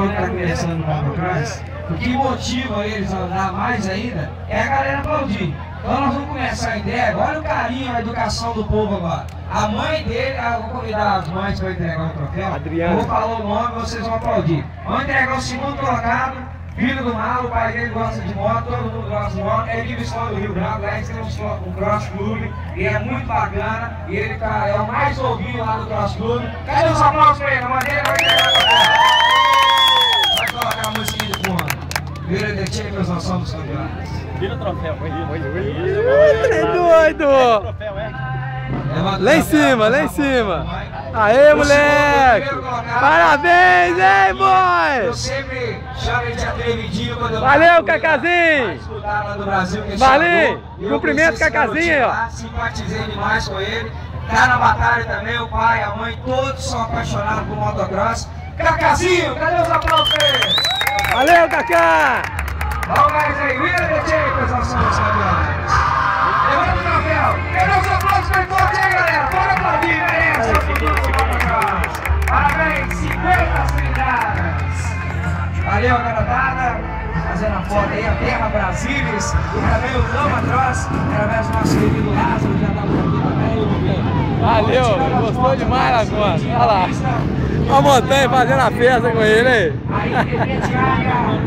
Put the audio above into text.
falou que está começando no motocross, o que motiva eles a andar mais ainda é a galera aplaudir. Então nós vamos começar a entrega, olha o carinho, a educação do povo agora. A mãe dele, eu vou convidar as mães para entregar o troféu. Adriana. Eu vou falar o nome e vocês vão aplaudir. Vamos entregar o segundo colocado, filho do Malo, o pai dele gosta de moto, todo mundo gosta de moto. Ele vive só do Rio Branco, lá eles têm um cross clube, e é muito bacana, e ele é o mais ouvido lá do cross clube. Cadê os aplausos para ele? A mãe dele vai entregar o troféu. Vai colocar a música de fundo. Vira de Champions, nós somos campeões. Vira o troféu, É doido! Lá em cima, lá em cima! Aê, moleque! Parabéns, hein, boy! Eu sempre chamo ele de atrevidinho quando eu... Valeu, Cacazinho! Valeu! Cumprimento, Cacazinho aí, ó! Simpatizei demais com ele. Tá na batalha também, o pai, a mãe, todos são apaixonados por motocross. Cacazinho, cadê os aplausos pra ele? Valeu, Cacá! Vamos mais aí, vira de Champions, nós somos campeões. Levanta o troféu. Cadê os aplausos bem fortes aí, galera? Bora aplaudir, merece o futuro do motocross. Parabéns, 50 cilindradas. Valeu, garotada. Fazendo a foto aí, a Terra Brasilis. E também o Lama Cross, através do nosso querido Lázaro, já tá por aqui também. Valeu, gostou demais agora. Olha lá. Olha a montanha fazendo a festa com ele, hein? Aí, Tiago.